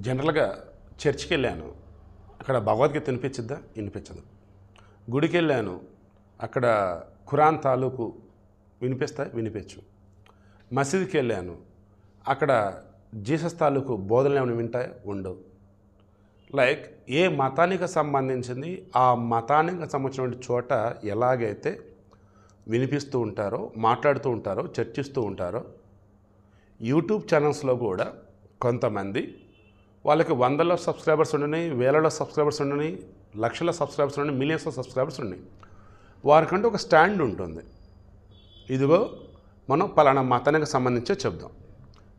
జనరల్‌గా చర్చ్‌కెళ్ళాను. అక్కడ భగవద్గీత వినిపించిద్దా? వినిపించదు. గుడికెళ్ళాను. అక్కడ ఖురాన్ తాలూకు వినిపిస్తా? వినిపించు. మసీదుకెళ్ళాను. అక్కడ జీసస్ తాలూకు బోధనలు ఏమైనా వింటాయా? ఉండవు. లైక్ ఏ మతానికి సంబంధించింది ఆ మతానికి సంబంధించినటువంటి చోట ఎలాగైతే వినిపిస్తూ ఉంటారో, మాట్లాడుతూ ఉంటారో, చర్చిస్తూ ఉంటారో, యూట్యూబ్ ఛానల్స్లో కూడా కొంతమంది వాళ్ళకి వందల సబ్స్క్రైబర్స్ ఉండని, వేలలో సబ్స్క్రైబర్స్ ఉండని, లక్షల సబ్స్క్రైబర్స్ ఉండని, మిలియన్స్ ఆఫ్ సబ్స్క్రైబర్స్ ఉన్నాయి. వారికంటూ ఒక స్టాండ్ ఉంటుంది. ఇదిగో మనం పలానా మతానికి సంబంధించే చెప్దాం.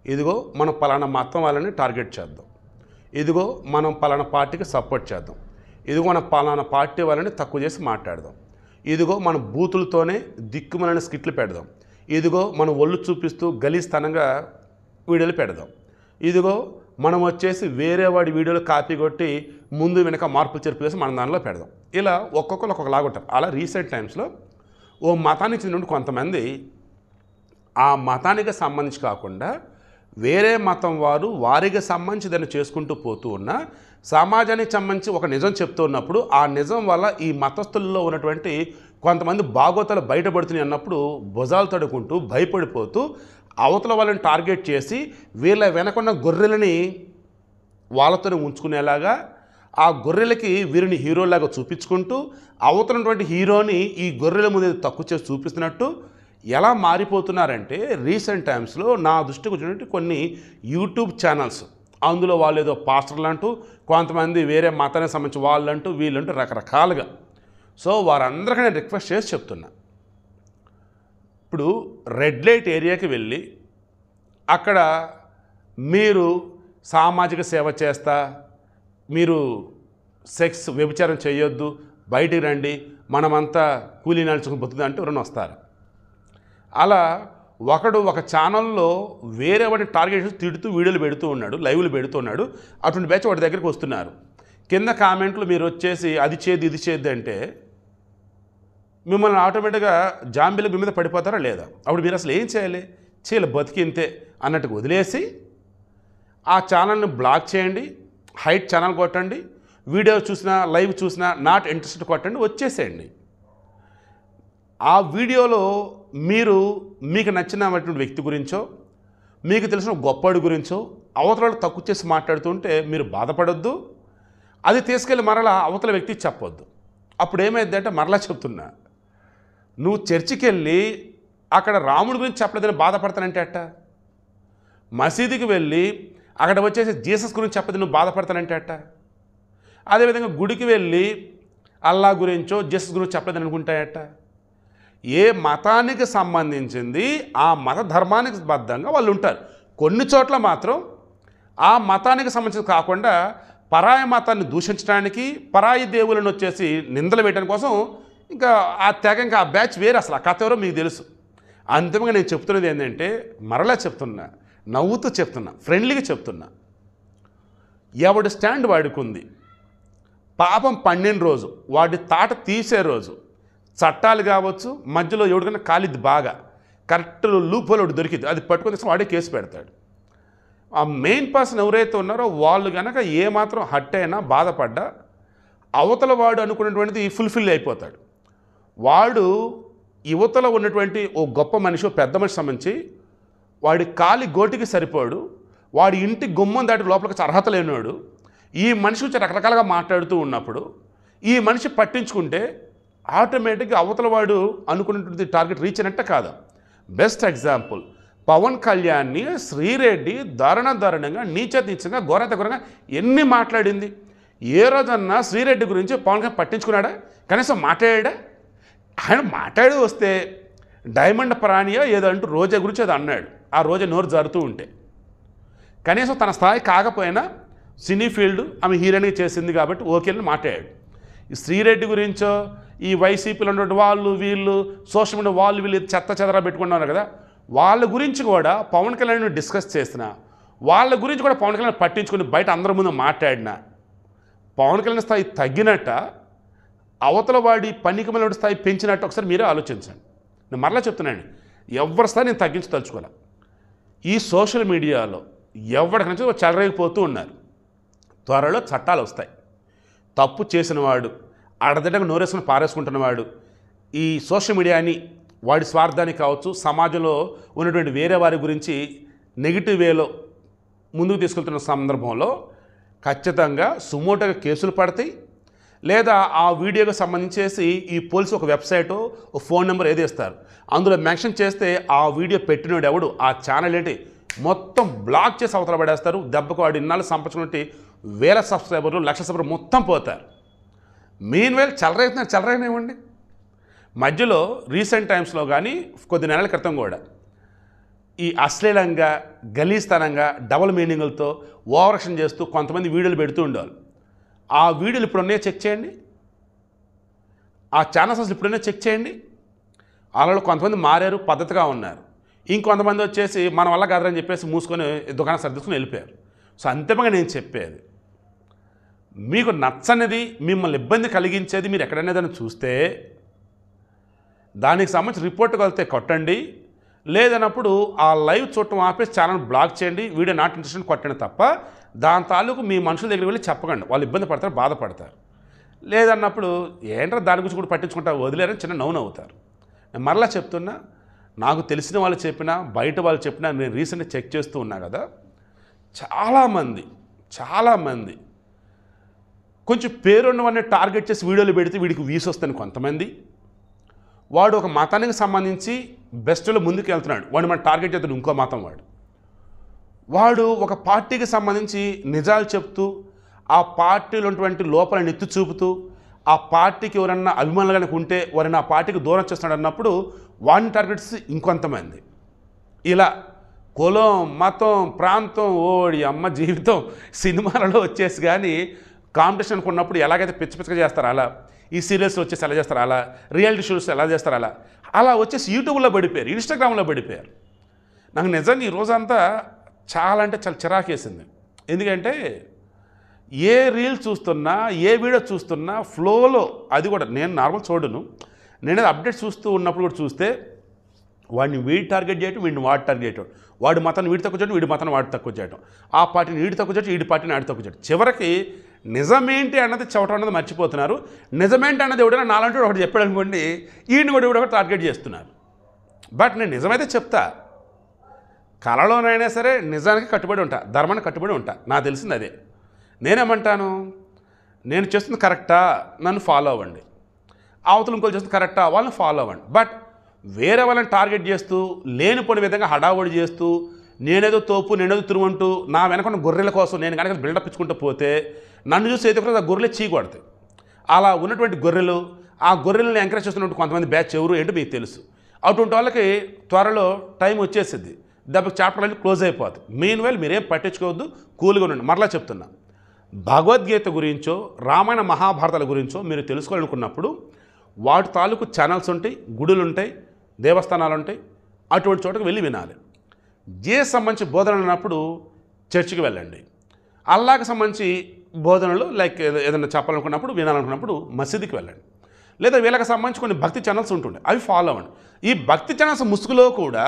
ఇదిగో మనం పలానా మతం వాళ్ళని టార్గెట్ చేద్దాం. ఇదిగో మనం పలానా పార్టీకి సపోర్ట్ చేద్దాం. ఇదిగో మనం పలానా పార్టీ వాళ్ళని తక్కువ చేసి మాట్లాడదాం. ఇదిగో మన బూతులతోనే దిక్కుమలని స్కిట్లు పెడదాం. ఇదిగో మనం ఒళ్ళు చూపిస్తూ గలీస్తనంగా వీడియోలు పెడదాం. ఇదిగో మనం వచ్చేసి వేరే వాడి వీడియోలు కాపీ కొట్టి ముందు వెనక మార్పులు చేర్పులు వేసి మన దానిలో పెడదాం. ఇలా ఒక్కొక్కరు ఒక్కొక్కలాగా ఉంటారు. అలా రీసెంట్ టైమ్స్లో ఓ మతానికి చెందిన కొంతమంది ఆ మతానికి సంబంధించి కాకుండా వేరే మతం వారు వారికి సంబంధించి దాన్ని చేసుకుంటూ పోతూ ఉన్న సమాజానికి సంబంధించి ఒక నిజం చెప్తూ ఉన్నప్పుడు ఆ నిజం వల్ల ఈ మతస్థుల్లో ఉన్నటువంటి కొంతమంది బాగోతాలు బయటపడుతున్నాయి అన్నప్పుడు భుజాలు తడుకుంటూ భయపడిపోతూ అవతల వాళ్ళని టార్గెట్ చేసి వీళ్ళ వెనకున్న గొర్రెలని వాళ్ళతోనే ఉంచుకునేలాగా ఆ గొర్రెలకి వీరిని హీరోలాగా చూపించుకుంటూ అవతలటువంటి హీరోని ఈ గొర్రెల ముందు తక్కువ చేసి చూపిస్తున్నట్టు ఎలా మారిపోతున్నారంటే రీసెంట్ టైమ్స్లో నా దృష్టికి వచ్చినట్టు కొన్ని యూట్యూబ్ ఛానల్స్, అందులో వాళ్ళు ఏదో పాస్టర్లు అంటూ, కొంతమంది వేరే మతానికి సంబంధించి వాళ్ళంటూ వీళ్ళంటూ రకరకాలుగా. సో వారందరికీ నేను రిక్వెస్ట్ చేసి చెప్తున్నా, ఇప్పుడు రెడ్ లైట్ ఏరియాకి వెళ్ళి అక్కడ మీరు సామాజిక సేవ చేస్తా, మీరు సెక్స్ వ్యభిచారం చేయొద్దు, బయటికి రండి, మనమంతా కూలీ నడుచుకుని బతుకుదా అంటే ఎవరైనా వస్తారు. అలా ఒకడు ఒక ఛానల్లో వేరే వాడిని టార్గెట్ చేసి తిడుతూ వీడియోలు పెడుతూ ఉన్నాడు, లైవ్లు పెడుతూ ఉన్నాడు. అటువంటి బ్యాచ్ వాడి దగ్గరికి వస్తున్నారు. కింద కామెంట్లు మీరు వచ్చేసి అది చేద్ది ఇది చేద్ది అంటే మిమ్మల్ని ఆటోమేటిక్గా జాంబీలు మీ మీద పడిపోతారా లేదా? అప్పుడు మీరు అసలు ఏం చేయాలి? బతికింతే అన్నట్టుగా వదిలేసి ఆ ఛానల్ని బ్లాక్ చేయండి, హైట్ ఛానల్ కొట్టండి, వీడియో చూసినా లైవ్ చూసినా నాట్ ఇంట్రెస్టెడ్ కొట్టండి, వచ్చేసేయండి. ఆ వీడియోలో మీరు మీకు నచ్చినటువంటి వ్యక్తి గురించో, మీకు తెలిసిన గొప్పవాడి గురించో అవతల తక్కువ చేసి మాట్లాడుతుంటే మీరు బాధపడొద్దు. అది తీసుకెళ్ళి మరలా అవతల వ్యక్తికి చెప్పొద్దు. అప్పుడు ఏమైందంటే మరలా చెప్తున్నా, నువ్వు చర్చికి వెళ్ళి అక్కడ రాముడి గురించి చెప్పలేదని బాధపడతానంటే అట్ట, మసీదుకి వెళ్ళి అక్కడ వచ్చేసి జీసస్ గురించి చెప్పదు నువ్వు బాధపడతానంటే అట్ట, అదేవిధంగా గుడికి వెళ్ళి అల్లా గురించో జీసస్ గురించి చెప్పలేదని అనుకుంటాయట. ఏ మతానికి సంబంధించింది ఆ మత ధర్మానికి బద్ధంగా వాళ్ళు ఉంటారు. కొన్ని చోట్ల మాత్రం ఆ మతానికి సంబంధించి కాకుండా పరాయి మతాన్ని దూషించడానికి, పరాయి దేవులను వచ్చేసి నిందలు వేయడానికి కోసం ఇంకా ఆ తెగ ఇంకా ఆ బ్యాచ్ వేరే. అసలు ఆ కథ ఎవరో మీకు తెలుసు. అంతిమంగా నేను చెప్తున్నది ఏంటంటే, మరలా చెప్తున్నా, నవ్వుతూ చెప్తున్నా, ఫ్రెండ్లీగా చెప్తున్నా, ఎవడి స్టాండ్ వాడుకుంది. పాపం పండిన రోజు, వాడి తాట తీసే రోజు, చట్టాలు కావచ్చు, మధ్యలో ఎవడికైనా కాలిద్ది బాగా కరెక్ట్ లూప్ హోల్ దొరికింది, అది పట్టుకుని వాడే కేసు పెడతాడు. ఆ మెయిన్ పర్సన్ ఎవరైతే ఉన్నారో వాళ్ళు కనుక ఏమాత్రం హట్ అయినా బాధపడ్డా అవతల వాడు అనుకున్నటువంటిది ఫుల్ఫిల్ అయిపోతాడు. వాడు యువతల ఉన్నటువంటి ఓ గొప్ప మనిషి, పెద్ద మనిషి సంబంధించి వాడి కాలి గోటికి సరిపోడు, వాడి ఇంటి గుమ్మం దాటి లోపలికి అర్హత లేనివాడు ఈ మనిషి గురించి రకరకాలుగా మాట్లాడుతూ ఉన్నప్పుడు ఈ మనిషి పట్టించుకుంటే ఆటోమేటిక్గా అవతల వాడు అనుకున్నటువంటి టార్గెట్ రీచ్ అయినట్టే కాదా? బెస్ట్ ఎగ్జాంపుల్, పవన్ కళ్యాణ్ని శ్రీరెడ్డి దారుణంగా నీచంగా ఘోరంగా ఎన్ని మాట్లాడింది. ఏ రోజన్నా శ్రీరెడ్డి గురించి పవన్ కళ్యాణ్ పట్టించుకున్నాడా? కనీసం మాట్లాడా? ఆయన మాట్లాడి వస్తే డైమండ్ ప్రాణియో ఏదో అంటూ రోజా గురించి ఏదో అన్నాడు. ఆ రోజా నోరు జరుగుతూ ఉంటే కనీసం తన స్థాయి కాకపోయినా సినీ ఫీల్డ్ ఆమె హీరోయిన్గా చేసింది కాబట్టి ఓకేని మాట్లాడాడు. ఈ శ్రీరెడ్డి గురించో ఈ వైసీపీలో ఉన్నటువంటి వాళ్ళు వీళ్ళు సోషల్ మీడియా వాళ్ళు వీళ్ళు చెత్త చెదరా పెట్టుకున్నారు కదా, వాళ్ళ గురించి కూడా పవన్ కళ్యాణ్ డిస్కస్ చేసిన, వాళ్ళ గురించి కూడా పవన్ కళ్యాణ్ పట్టించుకుని బయట అందరి ముందు మాట్లాడిన పవన్ కళ్యాణ్ స్థాయి తగ్గినట్ట, అవతల వాడి పనికిమల స్థాయి పెంచినట్టు ఒకసారి మీరే ఆలోచించండి. నేను మరలా చెప్తున్నాను, ఎవరి స్థాయి నేను తగ్గించదలుచుకోలే. ఈ సోషల్ మీడియాలో ఎవరికి నచ్చి చెలరేగిపోతూ ఉన్నారు. త్వరలో చట్టాలు వస్తాయి. తప్పు చేసినవాడు, అడదడగా నోరేసుకుని పారేసుకుంటున్నవాడు, ఈ సోషల్ మీడియాని వాడి స్వార్థానికి కావచ్చు, సమాజంలో ఉన్నటువంటి వేరే వారి గురించి నెగిటివ్ వేలో ముందుకు తీసుకెళ్తున్న సందర్భంలో ఖచ్చితంగా సుమోటోగా కేసులు పడతాయి. లేదా ఆ వీడియోకి సంబంధించేసి ఈ పోలీసు ఒక వెబ్సైటు, ఒక ఫోన్ నెంబర్ ఏదో ఇస్తారు, అందులో మెన్షన్ చేస్తే ఆ వీడియో పెట్టినోడు ఎవడు, ఆ ఛానల్ ఏంటి మొత్తం బ్లాక్ చేసి అవతల పడేస్తారు. దెబ్బకు వాడు ఇన్నాళ్ళు సంపాదించుకున్నట్టు వేల సబ్స్క్రైబర్లు, లక్ష సబ్స్క్రైబర్లు మొత్తం పోతారు. మీన్వేల్ చెలరైనాయండి. మధ్యలో రీసెంట్ టైమ్స్లో కానీ కొద్ది నెలల క్రితం కూడా ఈ అశ్లీలంగా, గలీస్తనంగా, డబుల్ మీనింగులతో ఓవరాక్షన్ చేస్తూ కొంతమంది వీడియోలు పెడుతూ ఉండేవాళ్ళు. ఆ వీడియోలు ఇప్పుడు ఉన్నాయో చెక్ చేయండి, ఆ ఛానల్స్ అసలు ఇప్పుడున్నాయో చెక్ చేయండి. వాళ్ళలో కొంతమంది మారారు, పద్ధతిగా ఉన్నారు. ఇంకొంతమంది వచ్చేసి మన వల్ల కాదని చెప్పేసి మూసుకొని దుకాణం సర్దుకుని వెళ్ళిపోయారు. సో అంతిమంగా నేను చెప్పేది, మీకు నచ్చనిది, మిమ్మల్ని ఇబ్బంది కలిగించేది మీరు ఎక్కడైనా దాన్ని చూస్తే దానికి సంబంధించి రిపోర్ట్ కలితే కొట్టండి. లేదన్నప్పుడు ఆ లైవ్ చూడటం ఆపేసి ఛానల్ బ్లాక్ చేయండి, వీడియో నాట్ ఇంట్రెస్ట్ కొట్టండి తప్ప దాని తాలూకు మీ మనుషుల దగ్గరికి వెళ్ళి చెప్పకండి. వాళ్ళు ఇబ్బంది పడతారు, బాధపడతారు. లేదన్నప్పుడు ఏంటో దాని గురించి కూడా పట్టించుకుంటారు, వదిలేరని చిన్న నవ్వు అవుతారు. నేను మరలా చెప్తున్నా, నాకు తెలిసిన వాళ్ళు చెప్పినా, బయట వాళ్ళు చెప్పినా, నేను రీసెంట్గా చెక్ చేస్తూ ఉన్నా కదా, చాలామంది కొంచెం పేరున్నవన్నీ టార్గెట్ చేసి వీడియోలు పెడితే వీడికి వీస్ వస్తాను కొంతమంది. వాడు ఒక మతానికి సంబంధించి బెస్ట్లో ముందుకు వెళ్తున్నాడు, వాడిని మనం టార్గెట్ చేస్తాడు ఇంకో మతం. వాడు ఒక పార్టీకి సంబంధించి నిజాలు చెప్తూ, ఆ పార్టీలో ఉన్నటువంటి లోపాలను ఎత్తి చూపుతూ, ఆ పార్టీకి ఎవరన్నా అభిమానులు కనుక ఉంటే వారిని ఆ పార్టీకి దూరం చేస్తున్నాడు అన్నప్పుడు వాడిని టార్గెట్స్ ఇంకొంతమంది. ఇలా కులం, మతం, ప్రాంతం, ఓడి అమ్మ జీవితం సినిమాలలో వచ్చేసి కానీ కాంపిటీషన్ అనుకున్నప్పుడు ఎలాగైతే పిచ్చగా చేస్తారో అలా, ఈ సీరియల్స్లో వచ్చేసి ఎలా చేస్తారు అలా, రియాలిటీ షోస్ ఎలా చేస్తారు అలా వచ్చేసి యూట్యూబ్లో పడిపోయారు, ఇన్స్టాగ్రామ్లో పడిపోయారు. నాకు నిజంగా ఈ రోజంతా చాలా చిరాకేసింది. ఎందుకంటే ఏ రీల్ చూస్తున్నా, ఏ వీడియో చూస్తున్నా ఫ్లోలో, అది కూడా నేను నార్మల్ చూడను, నేను అప్డేట్ చూస్తూ ఉన్నప్పుడు కూడా చూస్తే వాడిని వీడి టార్గెట్ చేయటం, వీడిని వాడి టార్గెట్ చేయటం, వాడి మతాన్ని వీడి తక్కువ చేయడం, వీడి మతాన్ని వాడి తక్కువ చేయటం, ఆ పార్టీని వీడి తక్కువ చేయటం, వీడి పార్టీని ఆడి తక్కువ చేయటం. చివరికి నిజమేంటి అన్నది చెప్పడం అన్నది మర్చిపోతున్నారు. నిజమేంటి అన్నది ఎవడైనా నాలంటి ఒకటి చెప్పాడు అనుకోండి, ఈయన కూడా ఒకటి టార్గెట్ చేస్తున్నారు. బట్ నేను నిజమైతే చెప్తా, కళలోనైనా సరే నిజానికి కట్టుబడి ఉంటా, ధర్మానికి కట్టుబడి ఉంటా. నాకు తెలిసింది అదే. నేనేమంటాను, నేను చేస్తుంది కరెక్టా, నన్ను ఫాలో అవ్వండి. అవతల ఇంకోళ్ళు చేస్తుంది కరెక్టా, వాళ్ళని ఫాలో అవ్వండి. బట్ వేరే వాళ్ళని టార్గెట్ చేస్తూ, లేనిపోని విధంగా హడావుడి చేస్తూ, నేనేదో తోపు, నేనేదో తిరువంటూ, నా వెనకున్న గొర్రెల కోసం నేను కనుక బిల్డప్ ఇచ్చుకుంటూ పోతే నన్ను చూసి అయితే కూడా ఆ గొర్రెలే చీకొడతాయి. అలా ఉన్నటువంటి గొర్రెలు, ఆ గొర్రెలను ఎంకరేజ్ చేస్తున్నట్టు కొంతమంది బ్యాచ్ ఎవరు ఏంటో మీకు తెలుసు. అటువంటి వాళ్ళకి త్వరలో టైం వచ్చేసింది, దెబ్బకి చాప్టర్ అనేది క్లోజ్ అయిపోతుంది. మీన్వేల్ మీరేం పట్టించుకోవద్దు, కూల్గా ఉండండి. మరలా చెప్తున్నా, భగవద్గీత గురించో, రామాయణ మహాభారతాల గురించో మీరు తెలుసుకోవాలనుకున్నప్పుడు వాటి తాలూకు ఛానల్స్ ఉంటాయి, గుడులు ఉంటాయి, దేవస్థానాలు ఉంటాయి, అటువంటి చోటకు వెళ్ళి వినాలి. జీసస్ సంబంధించి బోధనలు అన్నప్పుడు చర్చికి వెళ్ళండి. అల్లాకి సంబంధించి బోధనలు లైక్ ఏదైనా చెప్పాలనుకున్నప్పుడు, వినాలనుకున్నప్పుడు మసీదుకి వెళ్ళండి. లేదా వీళ్ళకి సంబంధించి కొన్ని భక్తి ఛానల్స్ ఉంటుండే, అవి ఫాలో అవ్వండి. ఈ భక్తి ఛానల్స్ ముసుగులో కూడా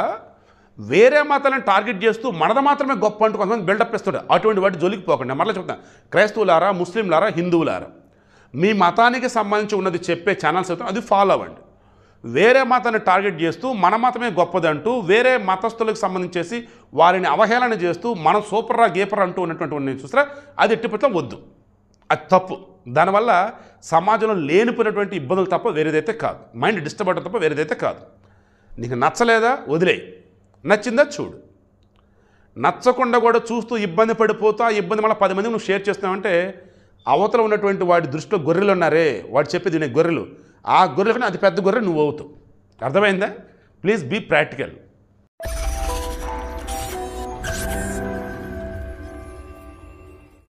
వేరే మతాలను టార్గెట్ చేస్తూ మనది మాత్రమే గొప్ప అంటూ కొంతమంది బిల్డప్ ఇస్తుండే, అటువంటి వాటి జోలికి పోకండి. మరలా చెప్తాను, క్రైస్తవులారా, ముస్లింలారా, హిందువులారా, మీ మతానికి సంబంధించి ఉన్నది చెప్పే ఛానల్స్ అయితే అది ఫాలో అవ్వండి. వేరే మతాన్ని టార్గెట్ చేస్తూ మన మతమే గొప్పదంటూ వేరే మతస్థులకు సంబంధించేసి వారిని అవహేళన చేస్తూ మనం సూపర్రా గేపర్ అంటూ ఉన్నటువంటి చూస్తారా, అది ఎట్టిపోతే వద్దు, అది తప్పు. దానివల్ల సమాజంలో లేనిపోయినటువంటి ఇబ్బందులు తప్ప వేరేదైతే కాదు, మైండ్ డిస్టర్బ్ అవడం తప్ప వేరేదైతే కాదు. నీకు నచ్చలేదా వదిలేయి, నచ్చిందా చూడు. నచ్చకుండా కూడా చూస్తూ ఇబ్బంది పడిపోతూ ఆ ఇబ్బంది మళ్ళీ 10 మందికి నువ్వు షేర్ చేస్తున్నావంటే అవతల ఉన్నటువంటి వాడి దృష్టిలో గొర్రెలు ఉన్నారే, వాడు చెప్పేది నేను గొర్రెలు, ఆ గొర్రెల కన్నా అతి పెద్ద గొర్రె నువ్వు అవుతావు. అర్థమైందా? Please be practical.